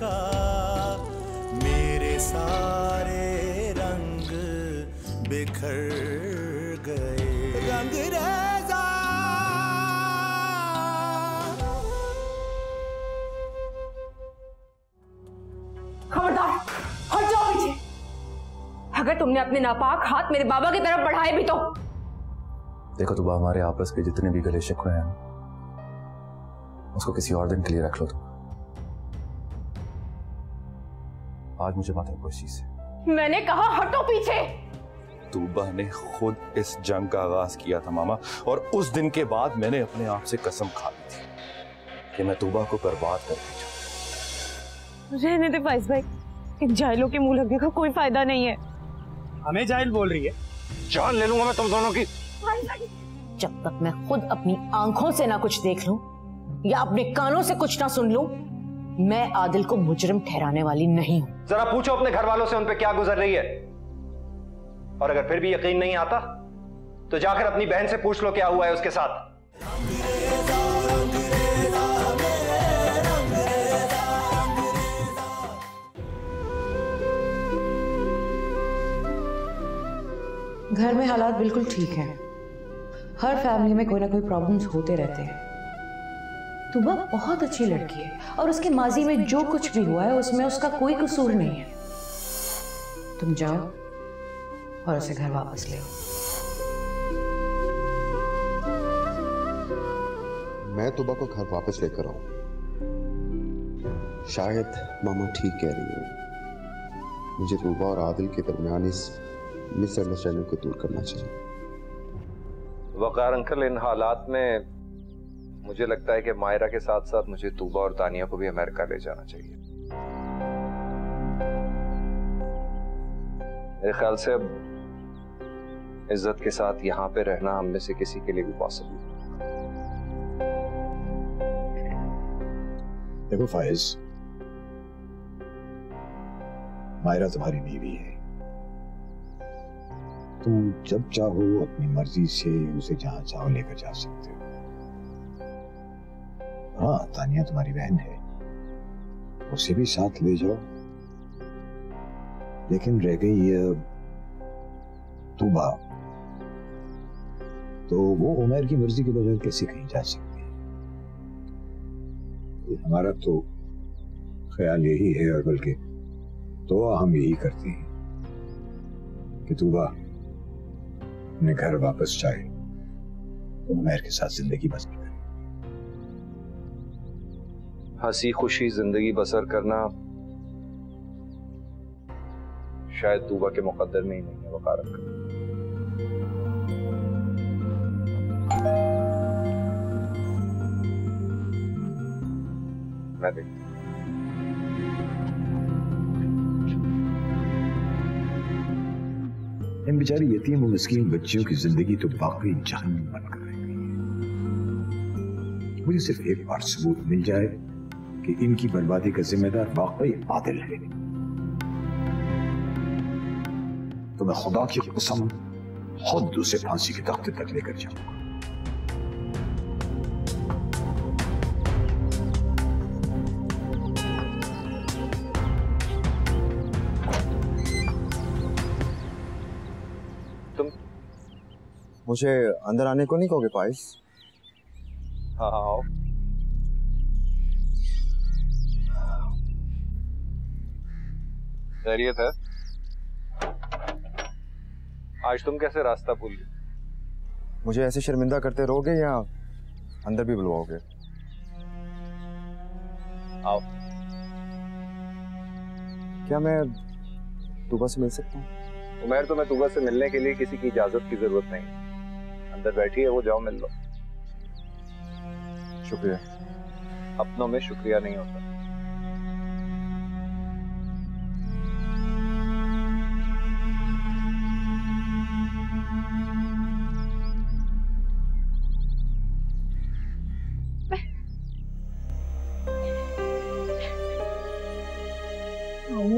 का मेरे सारे रंग बिखर गए। रंगरेज़ा खबरदार, हट जाओ पीछे। अगर तुमने अपने नापाक हाथ मेरे बाबा की तरफ बढ़ाए भी तो। देखो तुबा, हमारे आपस के जितने भी गले शिकवे हैं उसको किसी और दिन के लिए रख लो। तुम आज मुझे मत रखो इस चीज से। मैंने कहा हटो पीछे। तूबा ने खुद इस जंग का आगाज किया था मामा, और उस दिन के बाद मैंने अपने आप से कसम खा ली थी कि मैं तूबा को बर्बाद करके जाऊं। रहने दे फैज भाई, इन जाहिलों के मुंह लगने का कोई फायदा नहीं है। हमें जाहिल बोल रही है? जान ले लूंगा मैं तुम दोनों की। जब तक मैं खुद अपनी आंखों से ना कुछ देख लूं या अपने कानों से कुछ ना सुन लूं, मैं आदिल को मुजरिम ठहराने वाली नहीं हूं। जरा पूछो अपने घर वालों से उन पे क्या गुजर रही है, और अगर फिर भी यकीन नहीं आता तो जाकर अपनी बहन से पूछ लो क्या हुआ है उसके साथ। घर में हालात बिल्कुल ठीक हैं। हर फैमिली में कोई ना कोई प्रॉब्लम्स होते रहते हैं। तुबा बहुत अच्छी लड़की है और उसके माजी में जो कुछ भी हुआ है उसमें उसका कोई कसूर नहीं है। तुम जाओ और उसे घर वापस ले आओ। मैं तुबा को घर वापस लेकर आऊं। शायद मामा ठीक कह रही है। मुझे तुबा और आदिल के दरमियान इस मिसअंडरस्टैंडिंग को दूर करना चाहिए। वकार अंकल, इन हालात में मुझे लगता है कि मायरा के साथ साथ मुझे तूबा और तानिया को भी अमेरिका ले जाना चाहिए। मेरे ख्याल से अब इज्जत के साथ यहाँ पे रहना हम में से किसी के लिए भी पॉसिबल है। देखो फाइज, मायरा तुम्हारी बीवी है। तुम जब चाहो अपनी मर्जी से उसे जहां चाहो लेकर जा सकते हो। हाँ, तानिया तुम्हारी बहन है, उसे भी साथ ले जाओ। लेकिन रह गई तूबा, तो वो उमर की मर्जी के बगैर कैसे कहीं जा सकती है? हमारा तो ख्याल यही है, और बल्कि दुआ हम यही करते हैं कि तूबा अपने घर वापस जाए तो उमर के साथ जिंदगी बसर करे। हंसी खुशी जिंदगी बसर करना शायद तूबा के मुकद्दर में ही नहीं है वकार अंकल। मैं देखता हूं। इन बेचारी यतीम और मिस्कीन बच्चियों की जिंदगी तो वाकई जहन्नम बनकर रह गई है। मुझे सिर्फ एक बार सबूत मिल जाए कि इनकी बर्बादी का जिम्मेदार वाकई आदिल है, तो मैं खुदा की कसम खुद उसे फांसी के तख्ते तक लेकर जाऊंगा। मुझे अंदर आने को नहीं कहोगे पाइस? हाँ आओ। खैरियत है? आज तुम कैसे रास्ता भूल गए? मुझे ऐसे शर्मिंदा करते रहोगे या अंदर भी बुलवाओगे? आओ। क्या मैं तूबा से मिल सकता हूँ? उमर, तुम्हें तूबा से मिलने के लिए किसी की इजाजत की जरूरत नहीं। अंदर बैठी है वो, जाओ मिल लो। शुक्रिया। अपनों में शुक्रिया नहीं होता।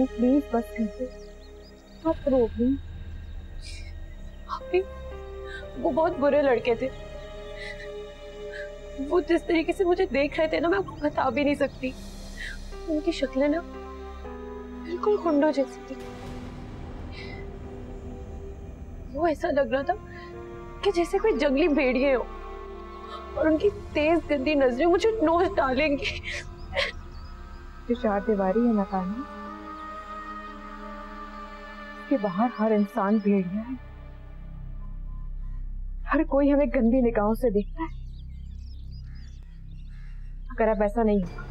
प्लीज बस कर दो, आप रो प्लीज। वो बहुत बुरे लड़के थे। वो जिस तरीके से मुझे देख रहे थे ना, मैं आपको बता भी नहीं सकती। उनकी शक्लें ना बिल्कुल गुंडों जैसी थी। वो ऐसा लग रहा था कि जैसे कोई जंगली भेड़िए हो और उनकी तेज गंदी नजरें मुझे नोच डालेंगी। जो चार दीवारी है मकान में, उसके बाहर हर इंसान भेड़िया है। हर कोई हमें गंदी निगाहों से देखता है। अगर अब ऐसा नहीं होगा,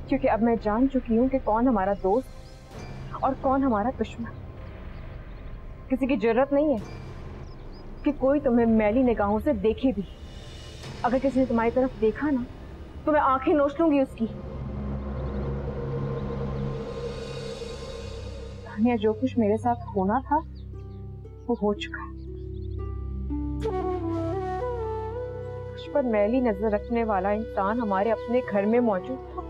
क्योंकि अब मैं जान चुकी हूं कि कौन हमारा दोस्त और कौन हमारा दुश्मन। किसी की जरूरत नहीं है कि कोई तुम्हें मैली निगाहों से देखे भी। अगर किसी ने तुम्हारी तरफ देखा ना, तो मैं आंखें नोच लूंगी उसकी। तानिया, जो कुछ मेरे साथ होना था वो हो चुका है। मुझ पर मैली नजर रखने वाला इंसान हमारे अपने घर में मौजूद था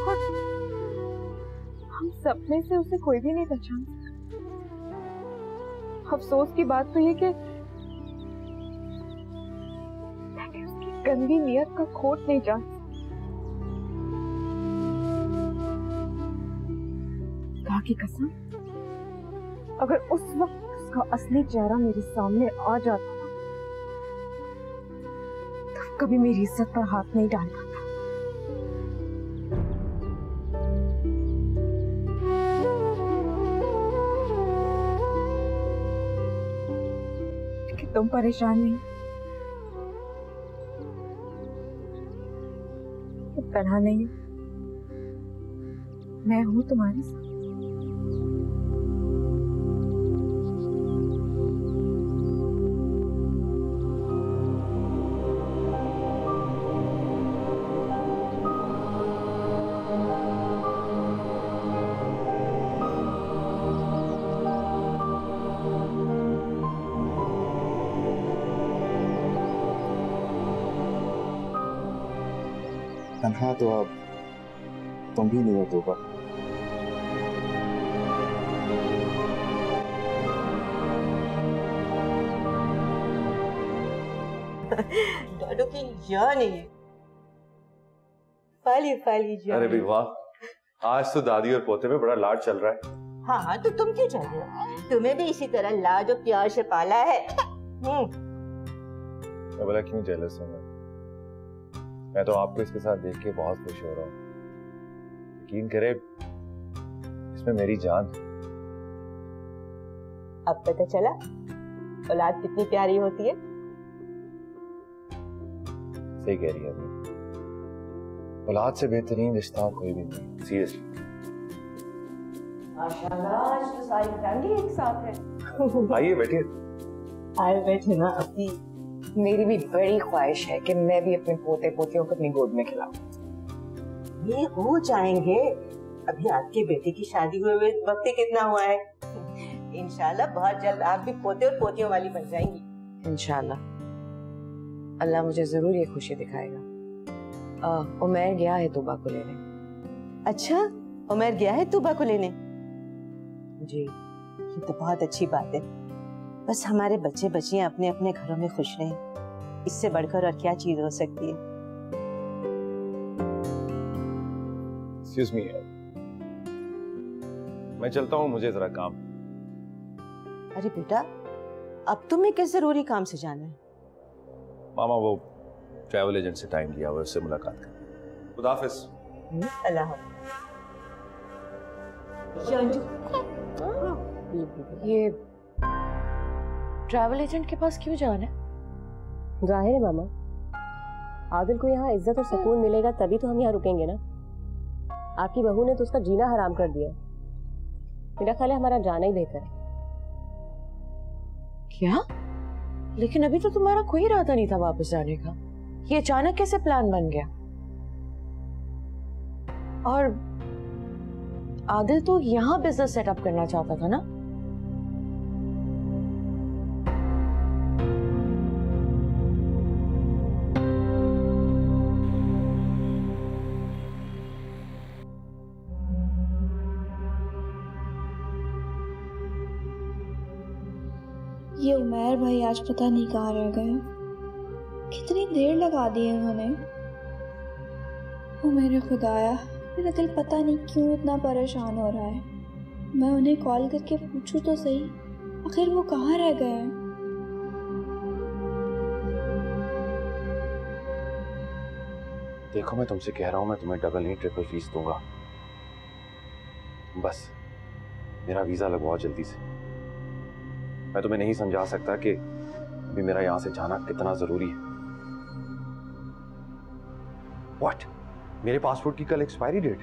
और हम सब में से उसे कोई भी नहीं पहचान सका। अफसोस की बात तो ये कि उसकी गंदी नीयत का खोट नहीं जान सकती। खुदा की कसम, अगर उस वक्त उसका असली चेहरा मेरे सामने आ जाता तो कभी मेरी इज्जत पर हाथ नहीं डाल पाता। लेकिन तुम परेशान नहीं, तुम तन्हा नहीं, मैं हूं तुम्हारे साथ। तन्हा तो अब तुम भी नहीं हो तूबा। डॉडो की जान है, फाली फाली जान। अरे भी वाह, आज तो दादी और पोते में बड़ा लाड चल रहा है। हाँ, तो तुम क्यों चल रहे हो? तुम्हें भी इसी तरह लाड और प्यार से पाला है। मैं बोला क्यों जेलस हूँ मैं तो आपको इसके साथ देख के बहुत खुश हो रहा हूँ। यकीन करे, इसमें मेरी जान। अब पता चला औलाद कितनी प्यारी होती है। सही कह रही है अभी, औलाद से बेहतरीन रिश्ता कोई भी नहीं, सीरियसली। माशाल्लाह, आज तो सारी फैमिली एक साथ है। आइए बैठिए। आए बैठे ना। अपनी मेरी भी बड़ी ख्वाहिश है कि मैं भी अपने पोते पोतियों को अपनी गोद में खिलाऊं। ये हो जाएंगे। अभी आपके बेटे की शादी हुए वक्त ही कितना हुआ है। इंशाल्लाह बहुत जल्द आप भी पोते और पोतियों वाली बन जाएंगी। इंशाल्लाह अल्लाह मुझे जरूर ये खुशी दिखाएगा। उमैर गया है तूबा को लेने। अच्छा, उमैर गया है तूबा को लेने? जी, ये तो बहुत अच्छी बात है। बस हमारे बच्चे बच्चियां अपने अपने घरों में खुश रहें, इससे बढ़कर और क्या चीज हो सकती है। Excuse me, मैं चलता हूँ, मुझे जरा काम। अरे बेटा, अब तुम्हें किस जरूरी काम से जाना है? मामा वो ट्रैवल एजेंट से टाइम लिया हुआ, उससे मुलाकात कर। खुदा हाफिज। अल्लाह हाफिज। ये ट्रैवल एजेंट के पास क्यों जाना है? जाहिर है मामा, आदिल को यहाँ इज्जत और सुकून मिलेगा तभी तो हम यहाँ रुकेंगे ना। आपकी बहू ने तो उसका जीना हराम कर दिया। मेरा ख्याल है हमारा जाना ही बेहतर है। क्या? लेकिन अभी तो तुम्हारा कोई इरादा नहीं था वापस जाने का। ये अचानक कैसे प्लान बन गया? और आदिल तो यहाँ बिजनेस सेटअप करना चाहता था ना? ये उमैर भाई आज पता नहीं कहाँ रह गए। कितनी देर लगा दी है उन्होंने। ओ मेरे खुदाया, मेरा दिल पता नहीं क्यों इतना परेशान हो रहा है। मैं उन्हें कॉल करके पूछूं तो सही, आखिर वो कहाँ रह गए हैं। देखो मैं तुमसे कह रहा हूं, मैं तुम्हें डबल नहीं ट्रिपल फीस दूंगा। बस मेरा वीजा लगवाओ जल्दी से। मैं तुम्हें नहीं समझा सकता कि अभी मेरा यहां से जाना कितना जरूरी है। व्हाट? मेरे पासपोर्ट की कल एक्सपायरी डेट?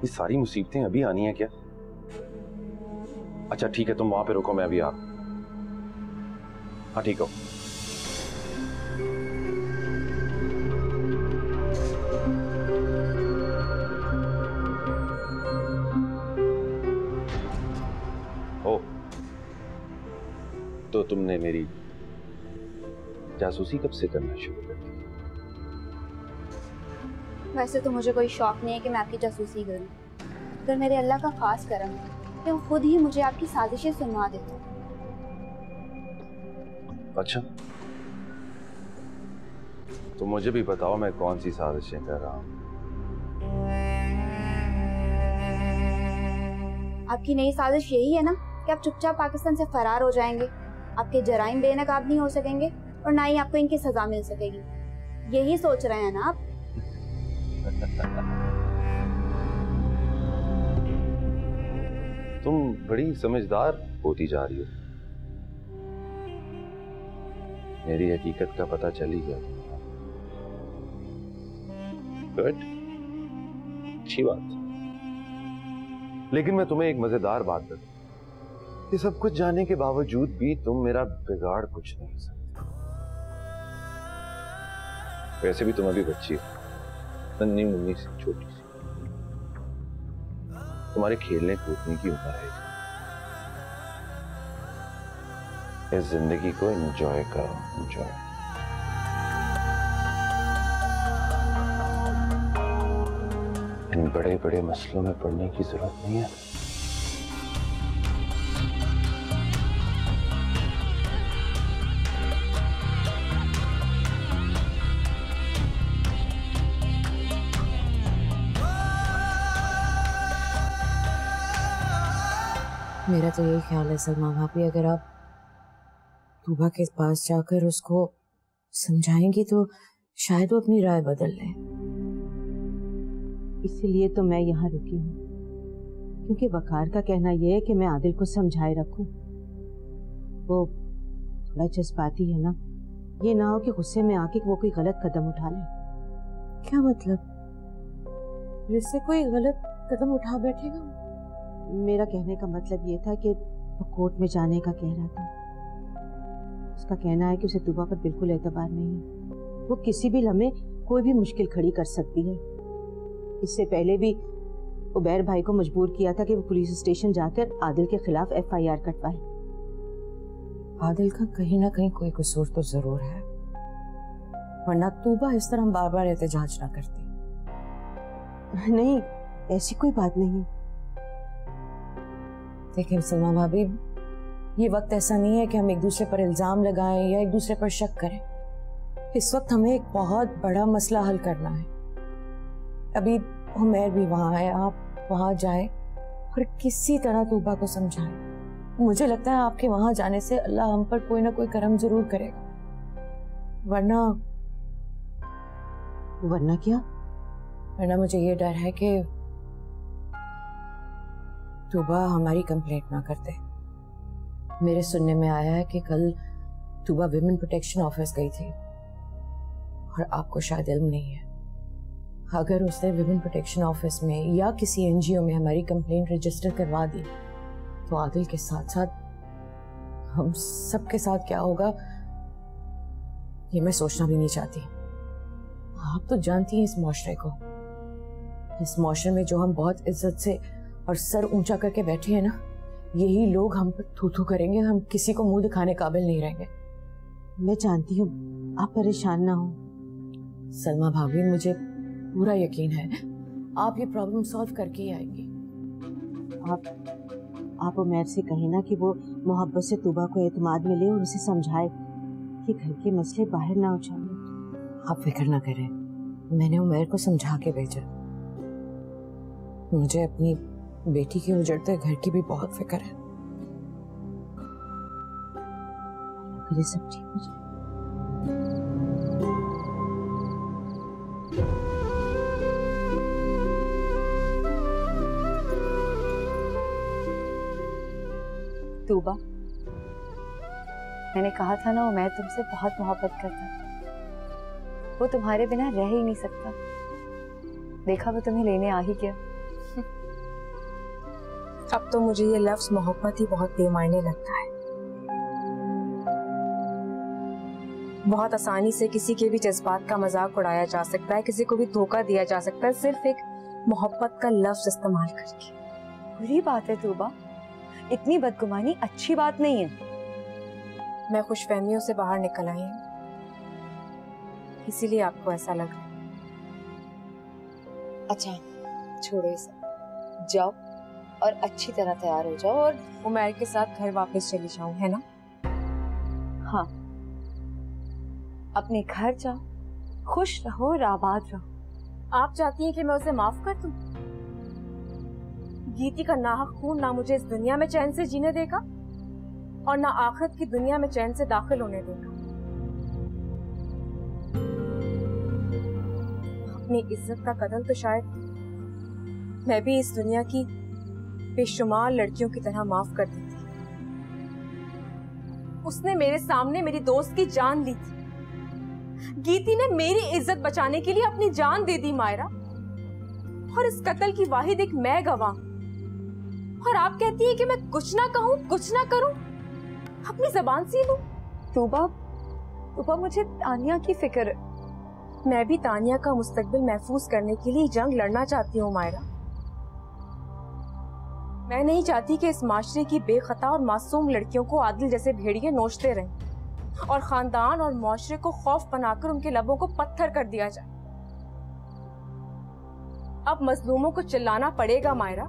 ये सारी मुसीबतें अभी आनी है क्या? अच्छा ठीक है, तुम वहां पे रुको, मैं अभी आ रहा हूं। हाँ ठीक हो। तो तुमने मेरी जासूसी कब से करना शुरू कर दी? वैसे तो मुझे कोई शौक नहीं है कि मैं आपकी जासूसी करूं, अगर मेरे अल्लाह का खास करम है कि वो खुद ही मुझे आपकी साजिशें सुनवा देता। अच्छा तो मुझे भी बताओ मैं कौन सी साजिशें कर रहा हूं। आपकी नई साजिश यही है ना कि आप चुपचाप पाकिस्तान से फरार हो जाएंगे, आपके जराइम बेनकाब नहीं हो सकेंगे और ना ही आपको इनकी सजा मिल सकेगी। यही सोच रहे हैं ना आप? तुम बड़ी समझदार होती जा रही हो। मेरी हकीकत का पता चल ही गया। गुड, अच्छी बात। लेकिन मैं तुम्हें एक मजेदार बात बताऊं, ये सब कुछ जानने के बावजूद भी तुम मेरा बिगाड़ कुछ नहीं सकते। वैसे भी तुम अभी बच्ची हो, नन्ही मुन्नी सी, छोटी सी, तुम्हारे खेलने कूदने की उम्र है। इस जिंदगी को एंजॉय करो, एंजॉय। इन बड़े बड़े मसलों में पड़ने की जरूरत नहीं है। मेरा तो यही ख्याल है सलमा भाभी, अगर आप तूबा के पास जाकर उसको समझाएंगी तो शायद वो अपनी राय बदल ले। इसीलिए तो मैं यहाँ रुकी हूँ, क्योंकि वकार का कहना यह है कि मैं आदिल को समझाए रखूं। वो थोड़ा जज्बाती है ना, ये ना हो कि गुस्से में आके वो कोई गलत कदम उठा ले। क्या मतलब? जिससे कोई गलत कदम उठा बैठेगा? मेरा कहने का मतलब ये था कि वो कोर्ट में जाने का कह रहा था। उसका कहना है कि उसे तूबा पर बिल्कुल एतबार नहीं है। वो किसी भी लम्हे कोई भी मुश्किल खड़ी कर सकती है। इससे पहले भी उबैर भाई को मजबूर किया था कि वो पुलिस स्टेशन जाकर आदिल के खिलाफ FIR कटवाए। आदिल का कहीं ना कहीं कोई कसूर तो जरूर है, वरना तूबा इस तरह बार बार एहतजाज ना करती। नहीं, ऐसी कोई बात नहीं है। देखिए सलमा भाभी, ये वक्त ऐसा नहीं है कि हम एक दूसरे पर इल्जाम लगाएं या एक दूसरे पर शक करें। इस वक्त हमें एक बहुत बड़ा मसला हल करना है। अभी उमैर भी वहां है, आप वहां जाएं और किसी तरह तूबा को समझाएं। मुझे लगता है आपके वहां जाने से अल्लाह हम पर कोई ना कोई करम जरूर करेगा। वरना क्या? वरना मुझे ये डर है कि तूबा हमारी कंप्लेंट ना करते। मेरे सुनने में आया है कि कल तूबा विमेन प्रोटेक्शन ऑफिस गई थी और आपको शायद इल्म नहीं है, अगर उसने विमेन प्रोटेक्शन ऑफिस में या किसी NGO में हमारी कंप्लेंट रजिस्टर करवा दी तो आदिल के साथ साथ हम सब के साथ क्या होगा ये मैं सोचना भी नहीं चाहती। आप तो जानती हैं इस माशरे को, इस माशरे में जो हम बहुत इज्जत से और सर ऊंचा करके बैठे हैं ना, यही लोग हम पर थू थू करेंगे, हम किसी को मुंह दिखाने काबिल नहीं रहेंगे। मैं जानती हूँ, आप परेशान ना हो। सलमा भाभी, मुझे पूरा यकीन है आप ये प्रॉब्लम सॉल्व करके ही आएंगी। आप उमैर से कहें ना कि वो मोहब्बत से तूबा को एतमाद में ले और उसे समझाए कि घर के मसले बाहर ना उछाले। आप फिक्र ना करें, मैंने उमैर को समझा के भेजा। मुझे अपनी बेटी के उजड़ते घर की भी बहुत फिक्र है। ये सब ठीक हो जाए। तूबा, मैंने कहा था ना मैं तुमसे बहुत मोहब्बत करता, वो तुम्हारे बिना रह ही नहीं सकता। देखा वो तुम्हें लेने आ ही गया। अब तो मुझे ये लफ्ज मोहब्बत ही बहुत बेमायने लगता है। बहुत आसानी से किसी के भी जज्बात का मजाक उड़ाया जा सकता है, किसी को भी धोखा दिया जा सकता है सिर्फ एक मोहब्बत का लफ्ज इस्तेमाल करके। बुरी बात है तूबा, इतनी बदगुमानी अच्छी बात नहीं है। मैं खुशफहमियों से बाहर निकल आई हूँ, इसीलिए आपको ऐसा लग रहा है। अच्छा छोड़ो ये सब, जाओ और अच्छी तरह तैयार हो जाओ और उमैर के साथ घर वापस चली जाऊं, है ना? हाँ, अपने घर जाओ, खुश रहो और आबाद रहो। आप चाहती हैं कि मैं उसे माफ कर दूं? गीती का नाहक खून ना मुझे इस दुनिया में चैन से जीने देगा और ना आखिरत की दुनिया में चैन से दाखिल होने देगा। अपनी इज्जत का कत्ल तो शायद मैं भी इस दुनिया की बेशुमार लड़कियों की तरह माफ कर देती। उसने मेरे सामने मेरी दोस्त की जान ली थी। गीती ने मेरी इज्जत बचाने के लिए अपनी जान दे दी मायरा, और इस कत्ल की वाहिद एक मैं गवाह। और आप कहती है कि मैं कुछ ना कहूं, कुछ ना करूं, अपनी जबान सी लूं। तूबा, मुझे तानिया की फिक्र है। मैं भी तानिया का मुस्तकबिल महफूज करने के लिए जंग लड़ना चाहती हूँ मायरा। मैं नहीं चाहती कि इस माशरे की बेखता और मासूम लड़कियों को आदिल जैसे भेड़िए नोचते रहें और खानदान और माशरे को खौफ बनाकर उनके लबों को पत्थर कर दिया जाए। अब मजलूमों को चिल्लाना पड़ेगा मायरा,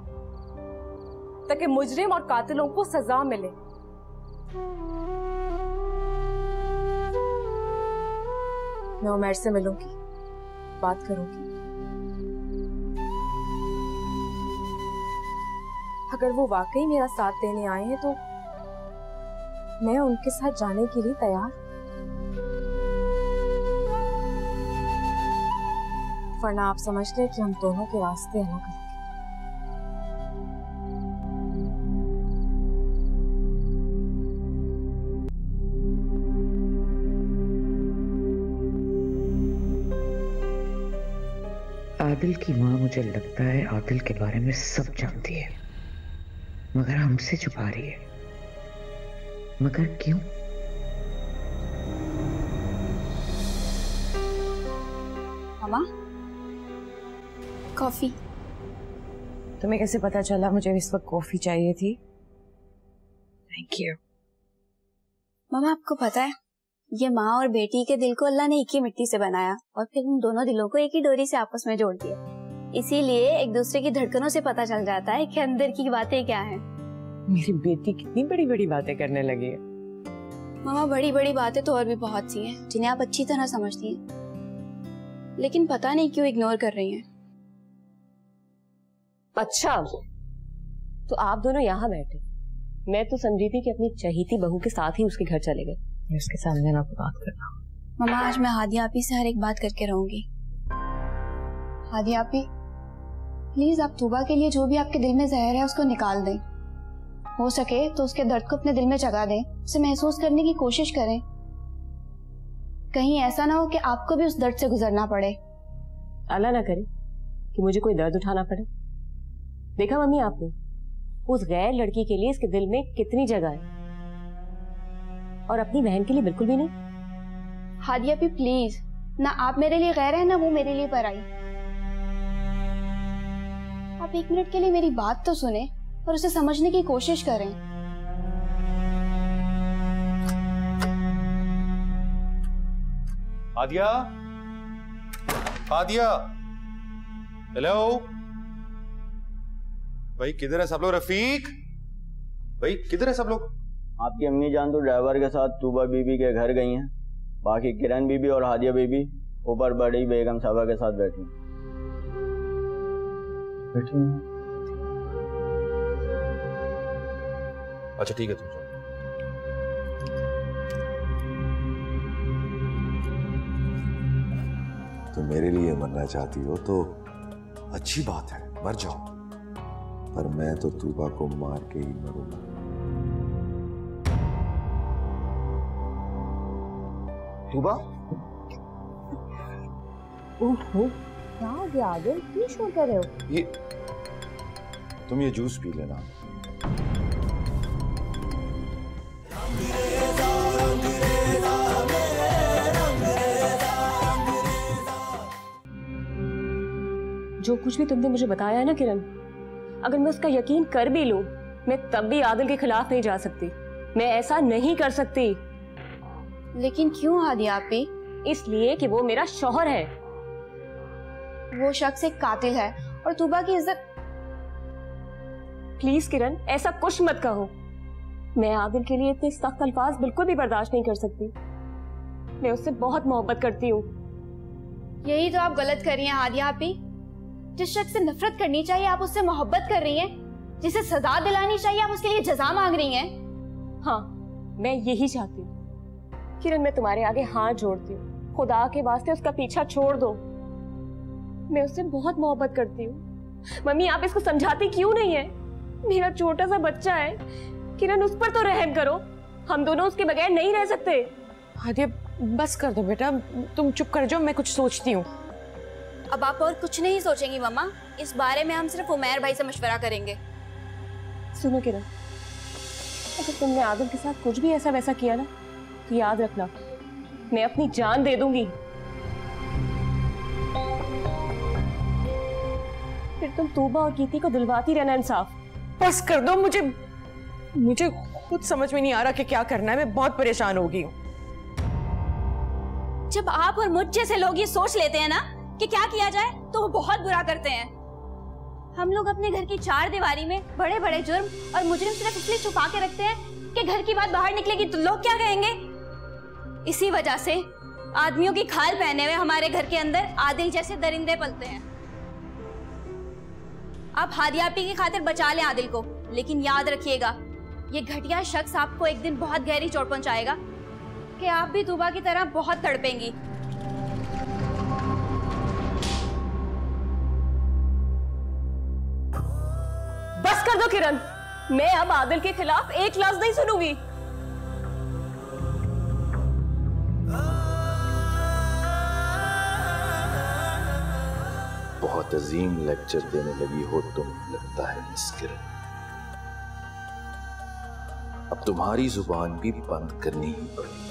ताकि मुजरिम और कातिलों को सजा मिले। मैं उमैर से मिलूंगी, बात करूंगी। अगर वो वाकई मेरा साथ देने आए हैं तो मैं उनके साथ जाने के लिए तैयार, वरना आप समझ लें कि हम दोनों के रास्ते अलग हैं। आदिल की माँ मुझे लगता है आदिल के बारे में सब जानती है, मगर हमसे छुपा रही है। मगर क्यों? मामा, कॉफी। तुम्हें कैसे पता चला मुझे इस वक्त कॉफी चाहिए थी? Thank you. मामा, आपको पता है ये माँ और बेटी के दिल को अल्लाह ने एक ही मिट्टी से बनाया और फिर उन दोनों दिलों को एक ही डोरी से आपस में जोड़ दिया। इसीलिए एक दूसरे की धड़कनों से पता चल जाता है कि अंदर की बातें क्या हैं। मेरी बेटी कितनी बड़ी बड़ी बातें करने लगी है। मामा, बड़ी बड़ी बातें तो और भी बहुत सी हैं जिन्हें आप अच्छी तरह समझती हैं, लेकिन पता नहीं क्यों इग्नोर कर रही हैं। अच्छा, तो आप दोनों यहाँ बैठे, मैं तो समझी थी कि अपनी चहीती बहू के साथ ही उसके घर चले गए। उसके सामने ना बात करना। मामा, आज मैं हादिया आपी से हर एक बात करके रहूंगी। हादिया आपी, प्लीज आप तूबा के लिए जो भी आपके दिल में जहर है उसको निकाल दें। हो सके तो उसके दर्द को अपने दिल में जगा दें, उसे महसूस करने की कोशिश करें। कहीं ऐसा ना हो कि आपको भी उस दर्द से गुजरना पड़े। अल्लाह ना करे कि मुझे कोई दर्द उठाना पड़े। देखा मम्मी आपने, उस गैर लड़की के लिए इसके दिल में कितनी जगह है, और अपनी बहन के लिए बिल्कुल भी नहीं। हादिया भी प्लीज, ना आप मेरे लिए गैर है ना वो मेरे लिए पराई। आप एक मिनट के लिए मेरी बात तो सुने और उसे समझने की कोशिश करें। आदिया, आदिया, हेलो भाई, किधर है सब लोग? रफीक भाई, किधर है सब लोग? आपकी अम्मी जान तो ड्राइवर के साथ तूबा बीबी के घर गई हैं, बाकी किरण बीबी और हादिया बीबी ऊपर बड़ी बेगम साहबा के साथ बैठी बैठी हैं। अच्छा ठीक है, तुम जाओ। तुम मेरे लिए मरना चाहती हो तो अच्छी बात है, मर जाओ, पर मैं तो तूबा को मार के ही मरूंगा। तूबा? ओहो, क्या हो गया आदिल? क्यों शोर कर रहे हो? तुम ये जूस पी लेना। जो कुछ भी तुमने मुझे बताया है ना किरण, अगर मैं उसका यकीन कर भी लूं, मैं तब भी आदिल के खिलाफ नहीं जा सकती। मैं ऐसा नहीं कर सकती। लेकिन क्यों हादिया आपी? इसलिए कि वो मेरा शौहर है। वो शख्स एक कातिल है और तूबा की इज्जत। प्लीज किरण, ऐसा कुछ मत कहो। मैं आदिल के लिए इतने सख्त अल्फाज बिल्कुल भी बर्दाश्त नहीं कर सकती। मैं उससे बहुत मोहब्बत करती हूँ। यही तो आप गलत कर रही हैं हादिया आपी। जिस शख्स से नफरत करनी चाहिए आप उससे मोहब्बत कर रही हैं। जिसे सजा दिलानी चाहिए आप उसके लिए जजा मांग रही हैं। हाँ, मैं यही चाहती हूँ। किरण, मैं तुम्हारे आगे हाथ जोड़ती हूँ, खुदा के वास्ते उसका पीछा छोड़ दो। मैं उससे बहुत मोहब्बत करती हूँ। मम्मी, आप इसको समझाती क्यों नहीं है? मेरा छोटा सा बच्चा है। किरण, उस पर तो रहम करो। हम दोनों उसके बगैर नहीं रह सकते। हादिया, बस कर दो बेटा, तुम चुप कर जाओ, मैं कुछ सोचती हूँ। अब आप और कुछ नहीं सोचेंगी मम्मा। इस बारे में हम सिर्फ उमैर भाई से मशवरा करेंगे। सुनो किरण, अगर तुमने आदिल के साथ कुछ भी ऐसा वैसा किया ना, तो याद रखना, मैं अपनी जान दे दूंगी। फिर तुम तूबा और कीती को दिलवाती रहना इंसाफ। बस कर दो, मुझे खुद समझ में नहीं आ रहा कि क्या करना है। मैं बहुत परेशान हो गई हूँ। जब आप और मुझ जैसे लोग ये सोच लेते हैं ना कि क्या किया जाए, तो वो बहुत बुरा करते हैं। हम लोग अपने घर की चार दीवारी में बड़े बड़े जुर्म और मुजरिम सिर्फ इसलिए छुपा के रखते हैं कि घर की बात बाहर निकलेगी तो लोग क्या कहेंगे। इसी वजह से आदमियों की खाल पहने हुए हमारे घर के अंदर आदिल जैसे दरिंदे पलते हैं। आप हादिया आपी की खातिर बचा लें आदिल को, लेकिन याद रखिएगा, ये घटिया शख्स आपको एक दिन बहुत गहरी चोट पहुंचाएगा कि आप भी तूबा की तरह बहुत तड़पेंगी। बस कर दो किरण, मैं अब आदिल के खिलाफ एक लफ्ज नहीं सुनूंगी। बहुत अजीम लेक्चर देने लगी हो तुम, लगता है मिस किरण। अब तुम्हारी जुबान भी बंद करनी ही पड़ेगी।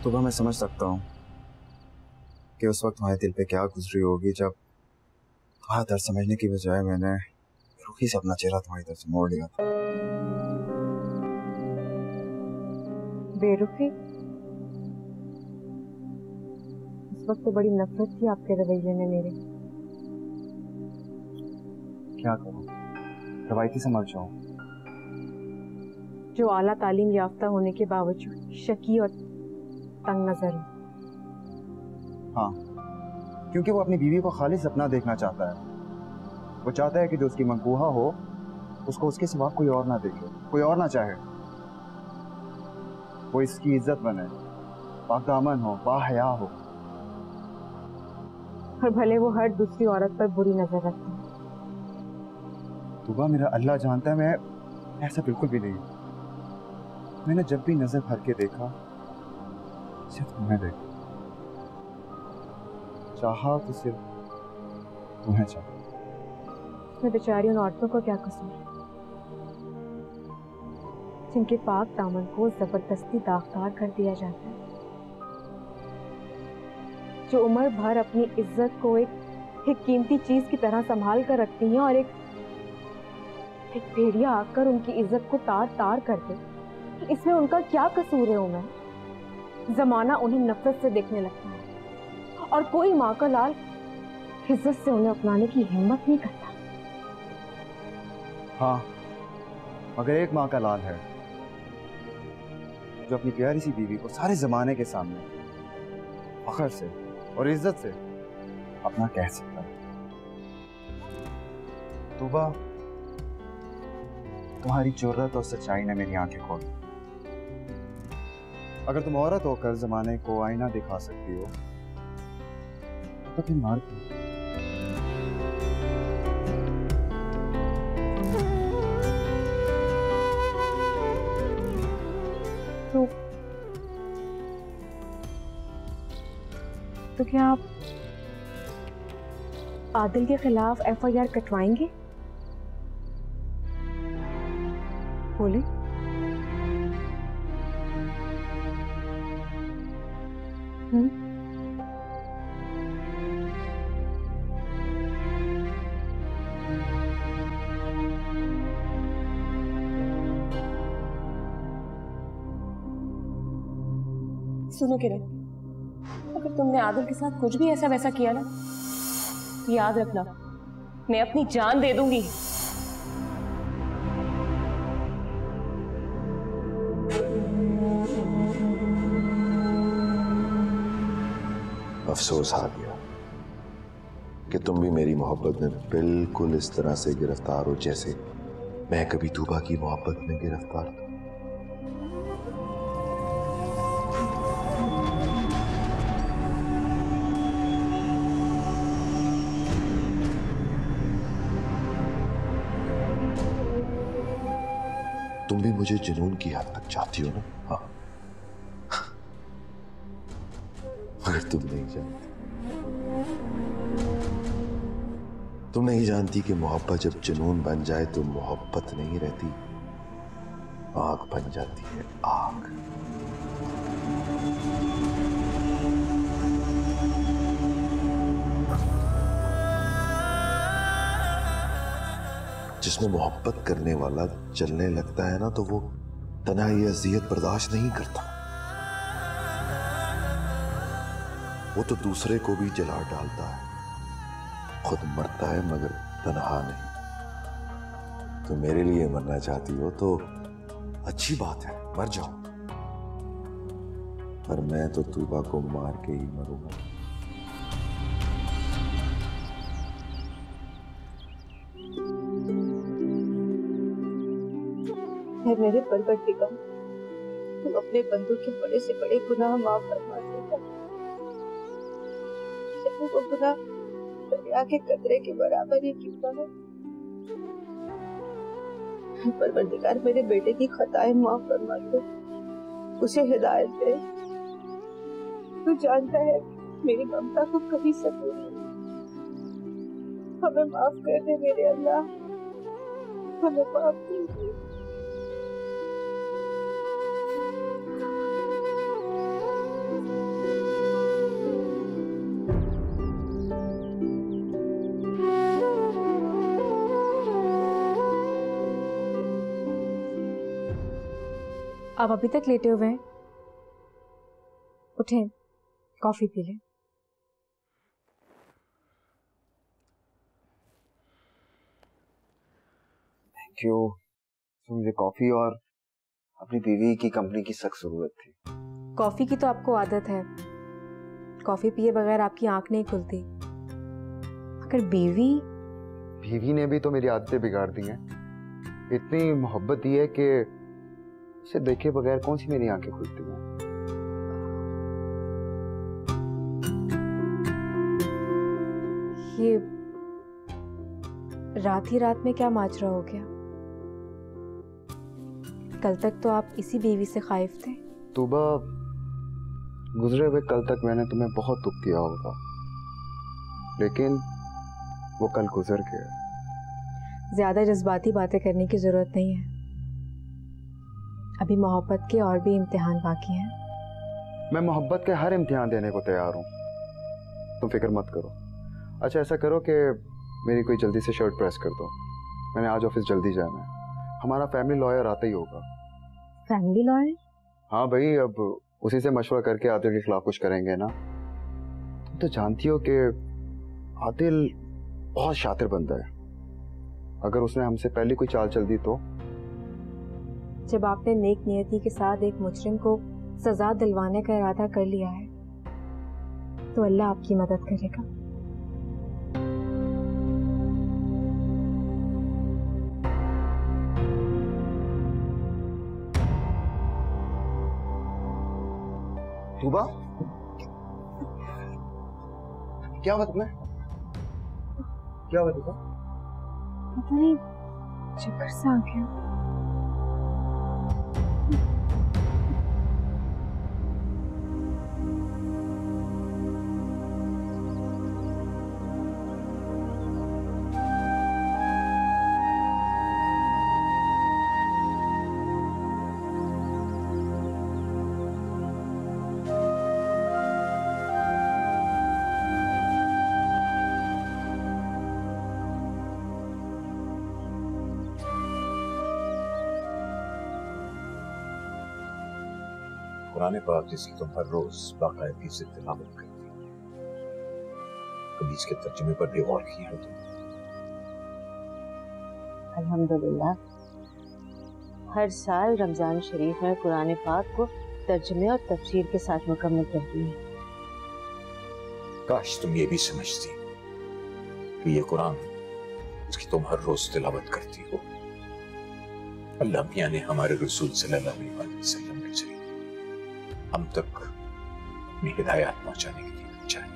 तो मैं समझ सकता हूँ कि उस वक्त तुम्हारे दिल पे क्या गुजरी होगी जब तुम्हारा दर्द समझने की बजाय मैंने रुखी से अपना चेहरा तुम्हारी तरफ से मोड़ लिया था। बेरुखी? उस वक्त तो बड़ी नफरत थी आपके रवैये में मेरे। क्या करूँ, रवायती समझ जाऊँ। जो आला तालीम याफ्ता होने के बावजूद शकी और तंग नजर है। हाँ, क्योंकि वो अपनी बीवी को खालिस अपना देखना चाहता है। वो चाहता है कि जो उसकी मंकूहा हो उसको उसके सिवा कोई और ना देखे, कोई और ना चाहे। वो इसकी इज्जत बने, पाकदामन हो, बाहया हो। और भले वो हर दूसरी औरत पर बुरी नजर रखते हैं। तूबा, मेरा अल्लाह जानता है मैं ऐसा बिल्कुल भी नहीं। मैंने जब भी नजर भर के देखा सिर्फ तुम्हें देखा, चाहा तो सिर्फ तुम्हें चाहा। मैं बेचारी उन औरतों को क्या कसूर जिनके पाक दामन को जबरदस्ती दागदार कर दिया जाता है, जो उम्र भर अपनी इज्जत को एक कीमती चीज की तरह संभाल कर रखती हैं और एक भेड़िया आकर उनकी इज्जत को तार तार कर दे। इसमें उनका क्या कसूर है उमर? जमाना उन्हें नफरत से देखने लगता है और कोई माँ का लाल इज्जत से उन्हें अपनाने की हिम्मत नहीं करता। हाँ, मगर एक माँ का लाल है जो अपनी प्यारी सी बीवी को सारे जमाने के सामने फख्र से और इज्जत से अपना कह सकता है। तूबा, तुम्हारी जुर्रत और सच्चाई ने मेरी आंखें खोल दी। अगर तुम औरत होकर जमाने को आईना दिखा सकती हो तो तुम मर्द हो। तो क्या आप आदिल के खिलाफ एफआईआर कटवाएंगे? बोले। सुनो किरण, अगर तुमने आदिल के साथ कुछ भी ऐसा वैसा किया ना तो याद रखना, मैं अपनी जान दे दूंगी। अफसोस आ गया कि तुम भी मेरी मोहब्बत में बिल्कुल इस तरह से गिरफ्तार हो जैसे मैं कभी तूबा की मोहब्बत में गिरफ्तार था। तुम भी मुझे जुनून की हद तक चाहती हो ना? हाँ, मगर तुम नहीं जानती कि मोहब्बत जब जुनून बन जाए तो मोहब्बत नहीं रहती, आग बन जाती है, आग। जिसमें मोहब्बत करने वाला चलने लगता है ना तो वो तन्हाई अज़ियत बर्दाश्त नहीं करता, वो तो दूसरे को भी जला डालता है, खुद मरता है मगर तन्हा नहीं। तो मेरे लिए मरना चाहती हो तो अच्छी बात है, मर जाओ, पर मैं तो तूबा को मार के ही मरूंगा। मेरे परवरदिगार, तुम अपने बंदों के बड़े से बड़े गुनाह माफ फरमा देगा, चाहे वो गुनाह दरिया के कतरे के बराबर ही क्यों ना हो। परवरदिगार, मेरे बेटे की खताएं माफ फरमा दे, उसे हिदायत दे। तू जानता है मेरी ममता को कभी सकून नहीं। हमें माफ कर दे मेरे अल्लाह, हमें माफ कर दे। आप अभी तक लेटे हुए हैं, उठें, कॉफी पी लें। Thank you. मुझे कॉफी और अपनी बीवी की कंपनी की सख्त जरूरत थी। कॉफी की तो आपको आदत है, कॉफी पिए बगैर आपकी आंख नहीं खुलती, अगर बीवी ने भी तो मेरी आदतें बिगाड़ दी हैं। इतनी मोहब्बत दी है कि उसे देखे बगैर कौन सी मेरी आंखें खुलती हैं। ये रात ही रात में क्या माजरा हो गया? कल तक तो आप इसी बीवी से खाइफ थे। तूबा, गुजरे हुए कल तक मैंने तुम्हें बहुत दुख दिया होगा, लेकिन वो कल गुजर गया। ज्यादा जज्बाती बातें करने की जरूरत नहीं है, अभी मोहब्बत के और भी इम्तिहान बाकी हैं। मैं मोहब्बत के हर इम्तिहान देने को तैयार हूँ, तुम फिक्र मत करो। अच्छा, ऐसा करो कि मेरी कोई जल्दी से शर्ट प्रेस कर दो, मैंने आज ऑफिस जल्दी जाना है। हमारा फैमिली लॉयर आता ही होगा। Family lawyer? हाँ भाई, अब उसी से मशवरा करके आदिल के खिलाफ कुछ करेंगे ना। तुम तो जानती हो कि आदिल बहुत शातिर बंदा है, अगर उसने हमसे पहले कोई चाल चल दी तो? जब आपने नेक नियति के साथ एक मुजरिम को सजा दिलवाने का इरादा कर लिया है तो अल्लाह आपकी मदद करेगा। तूबा, क्या हुआ तुम्हें? क्या हुआ तूबा? पता नहीं, चक्कर सा आ गया। कुरान पाक जिसकी तुम हर रोज बाकायदगी से तिलावत करती हो, कभी इसके तर्जुमे पर भी गौर किया है तुमने? अल्हम्दुलिल्लाह, हर साल रमजान शरीफ में कुरान पाक को तर्जुमे और तफसीर के साथ मुकम्मल करती है। काश तुम ये भी समझती कि ये कुरान जिसकी तुम हर रोज तिलावत करती हो, अल्लाह मियां ने हमारे रसूल सल्लल्लाहु अलैहि वसल्लम के जरिए हम तक अपनी हिदायत पहुंचाने के लिए भेजा है।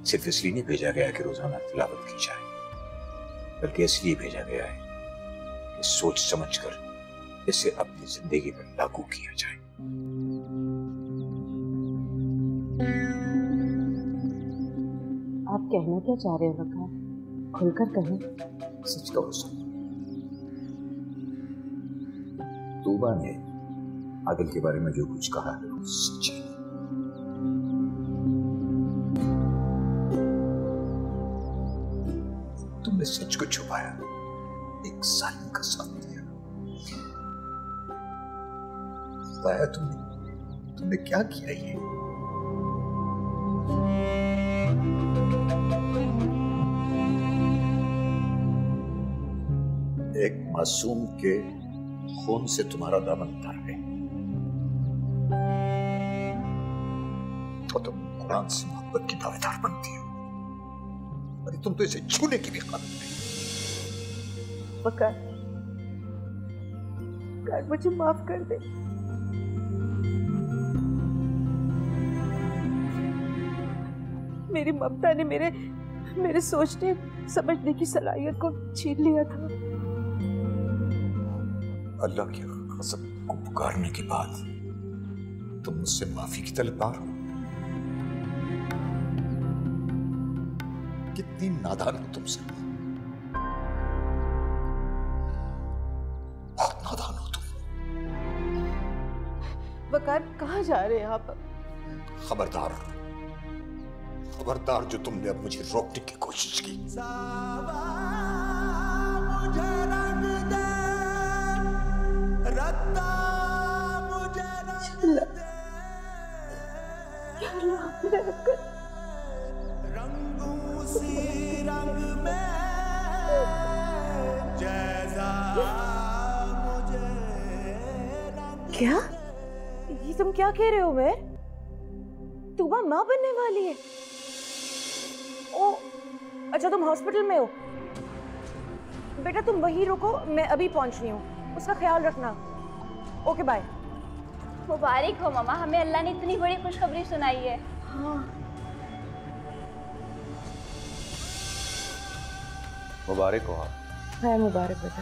सिर्फ इसलिए नहीं भेजा गया कि रोजाना तिलावत की जाए, बल्कि इसलिए भेजा गया है कि सोच समझकर इसे अपनी जिंदगी पर लागू किया जाए। आप कहना क्या चाह रहे हो वकार? खुलकर कहें। सच कहो सुन, तूबा ने आदिल के बारे में जो कुछ कहा है वो सच है। तुमने सच को छुपाया, एक जालिम का साथ दिया। बताया तुमने क्या किया ये? एक मासूम के खून से तुम्हारा दामन तर है, तो तुम कुरान से मोहब्बत की दावेदार बनती हो, अरे तुम तो इसे छूने की भी काबिल नहीं। वकार, मुझे माफ कर दे। मेरी ममता ने मेरे सोचने समझने की सलाहियत को छीन लिया था। अल्लाह की कसम को पुकारने के बाद तुम मुझसे माफी की तलबगार हो। कितनी नादान हो तुमसे, बहुत नादान हो तुम। वकार, कहाँ जा रहे हैं आप? खबरदार, खबरदार जो तुमने अब मुझे रोकने की कोशिश की। रंगों सी रंग में जैसा मुझे क्या? ये तुम क्या कह रहे हो? मैं तूबा माँ बनने वाली है? ओ अच्छा, तुम हॉस्पिटल में हो? बेटा तुम वहीं रुको, मैं अभी पहुंच रही हूँ, उसका ख्याल रखना। Okay bye. मुबारक हो मामा, हमें अल्लाह ने इतनी बड़ी खुशखबरी सुनाई है। हाँ, मुबारक हो आप। है मुबारक बेटा।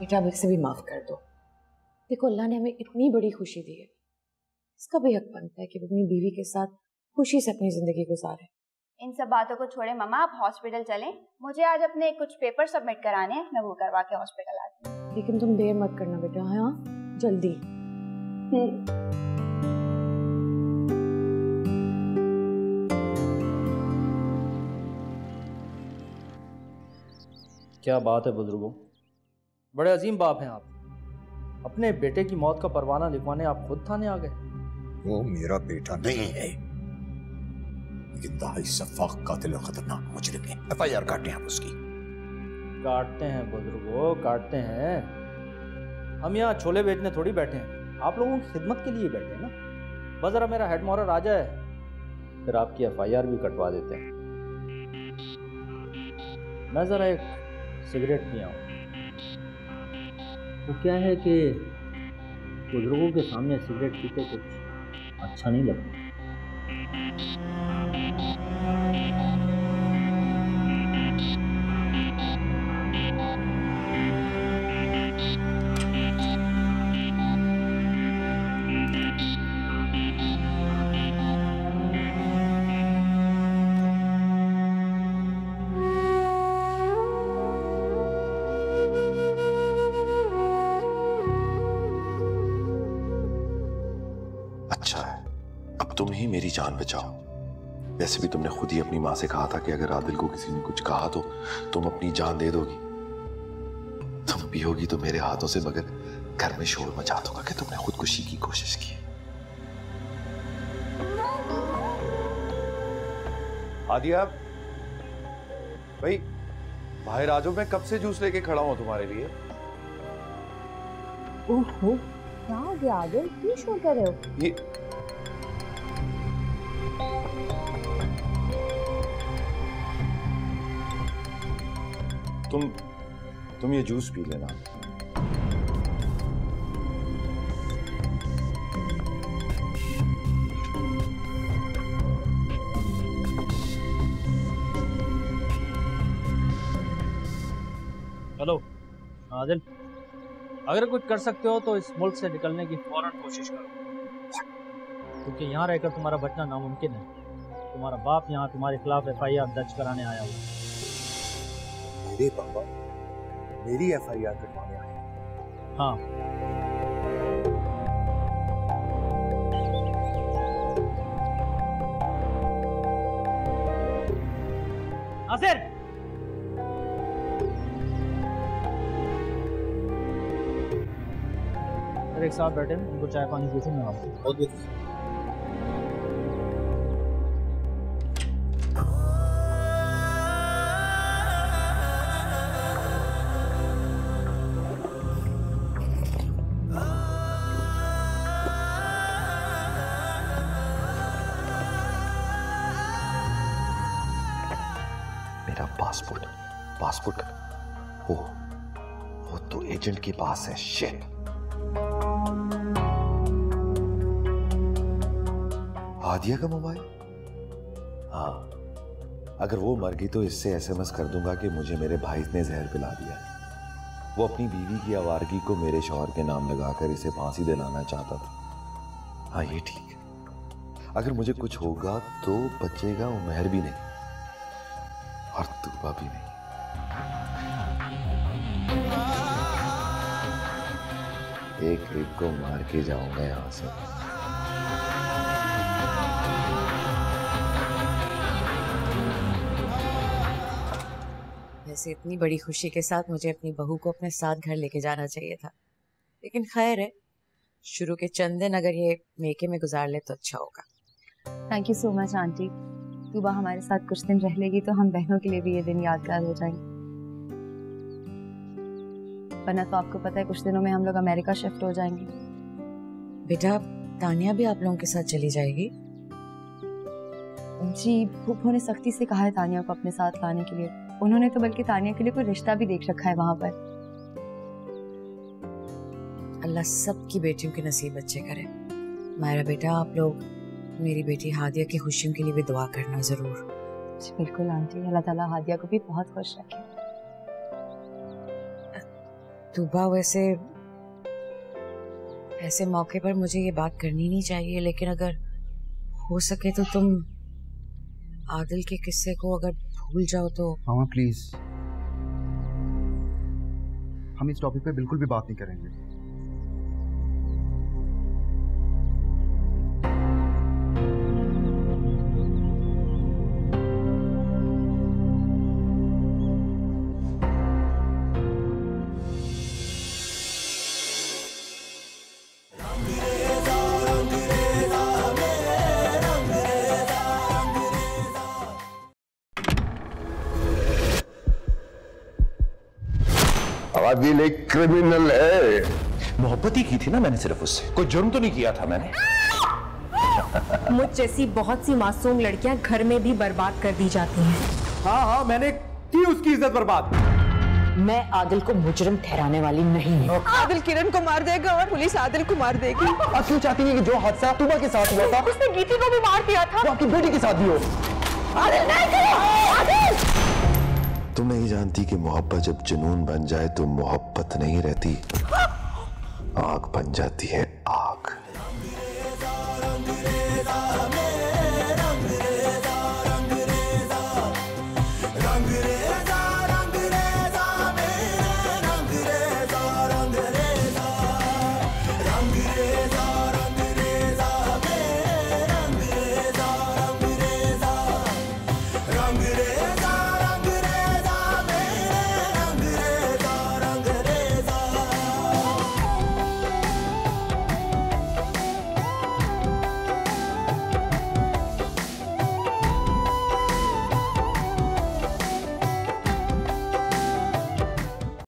बेटा अब इसे भी माफ कर दो। देखो अल्लाह ने हमें इतनी बड़ी खुशी दी है, इसका भी हक बनता है कि वो अपनी बीवी के साथ खुशी से अपनी जिंदगी गुजारे। इन सब बातों को छोड़े मामा, आप हॉस्पिटल चलें। मुझे आज अपने कुछ पेपर सबमिट कराने हैं, मैं वो करवा के हॉस्पिटल आती हूँ। लेकिन तुम देर मत करना बेटा। हाँ, जल्दी। क्या बात है बुजुर्गों, बड़े अजीम बाप हैं आप। अपने बेटे की मौत का परवाना लिखवाने आप खुद थाने आ गए। वो मेरा बेटा नहीं है, लेकिन दाहिर सफाक कातिल और खतरनाक मुजरिम है। FIR काटें आप उसकी। काटते हैं बुजुर्गो, काटते हैं। हम यहाँ छोले बेचने थोड़ी बैठे हैं, आप लोगों की खिदमत के लिए बैठे हैं ना। बस जरा मेरा हेड मॉरर आ जाए, फिर आपकी FIR भी कटवा देते हैं। मैं जरा एक सिगरेट पिया हूँ। वो क्या है कि बुजुर्गों के सामने सिगरेट पीते कुछ अच्छा नहीं लगता। अच्छा है, अब तुम ही मेरी जान बचाओ। वैसे भी तुमने खुद ही अपनी माँ से कहा था कि अगर आदिल को किसी ने कुछ कहा तो तुम अपनी जान दे दोगी। तुम पियोगी तो मेरे हाथों से, मगर घर में शोर मचा दूंगा कि तुमने खुदकुशी की कोशिश की। आदिया भाई, बाहर आ जाओ, मैं कब से जूस लेके खड़ा हूं तुम्हारे लिए। ओहो, क्या हो गया आदिल, क्यों शोर कर रहे हो? ये तुम ये जूस पी लेना। हेलो आदिल, अगर कुछ कर सकते हो तो इस मुल्क से निकलने की फौरन कोशिश करो, क्योंकि यहाँ रहकर तुम्हारा बचना नामुमकिन है। तुम्हारा बाप यहाँ तुम्हारे खिलाफ FIR दर्ज कराने आया हुआ। मेरे पापा मेरी FIR कटवाने आए? हाँ। नासिर, एक साथ बैठे हैं, उनको चाय पानी पूछूं मैं आपको। मेरा पासपोर्ट वो तो एजेंट के पास है। शिट। आदिया का मोबाइल? हाँ, अगर वो मर गई तो इससे SMS कर दूंगा कि मुझे मेरे भाई ने जहर पिला दिया है। वो अपनी बीवी की आवारगी को मेरे शौहर के नाम लगाकर इसे फांसी दिलाना चाहता था। हाँ, ये ठीक है। अगर मुझे कुछ होगा तो बचेगा उमर भी नहीं और तूबा भी नहीं। एक को मार के जाऊंगा यहां से। वैसे इतनी बड़ी खुशी के साथ मुझे अपनी बहू को अपने साथ घर लेके जाना चाहिए था, लेकिन खैर है, शुरू के चंद दिन अगर ये मेके में गुजार ले तो अच्छा होगा। Thank you so much aunty. Tuba हमारे साथ कुछ दिन रह लेगी तो हम बहनों के लिए भी ये दिन यादगार हो जाएंगे। वरना तो आपको पता है कुछ दिनों में हम लोग अमेरिका शिफ्ट हो जाएंगे। बेटा, तानिया भी आप लोगों के साथ चली जाएगी? जी, फूफो ने सख्ती से कहा है तानिया को अपने साथ लाने के लिए। उन्होंने तो बल्कि तानिया के लिए कोई रिश्ता भी देख रखा है वहां पर। अल्लाह सबकी बेटियों के नसीब अच्छे करे। मायरा बेटा, आप लोग मेरी बेटी हादिया की खुशियों के लिए भी दुआ करना जरूर। बिल्कुल आंटी, अल्लाह ताला हादिया को भी बहुत खुश रखे। तूबा, वैसे ऐसे मौके पर मुझे ये बात करनी नहीं चाहिए, लेकिन अगर हो सके तो तुम आदिल के किस्से को अगर भूल जाओ तो। मामा प्लीज, हम इस टॉपिक पे बिल्कुल भी बात नहीं करेंगे। आदिल एक क्रिमिनल है। मोहब्बत ही की थी ना मैंने सिर्फ उससे, कोई जुर्म तो नहीं किया था मैंने। मुझ जैसी बहुत सी मासूम लड़कियां घर में भी बर्बाद कर दी जाती हैं। हाँ, मैंने की उसकी इज्जत बर्बाद। मैं आदिल को मुजरिम ठहराने वाली नहीं हूँ। आदिल किरण को मार देगा और पुलिस आदिल को मार देगी। आप क्यों चाहती हैं कि जो हादसा तुबा के साथ हुआ था, उसने गीती को भी मार दिया था, वो आपकी बेटी के साथ भी हो? आदिल नहीं करो, आदिल! तुम नहीं जानती कि मोहब्बत जब जुनून बन जाए तो मोहब्बत नहीं रहती, आग बन जाती है, आग। रंग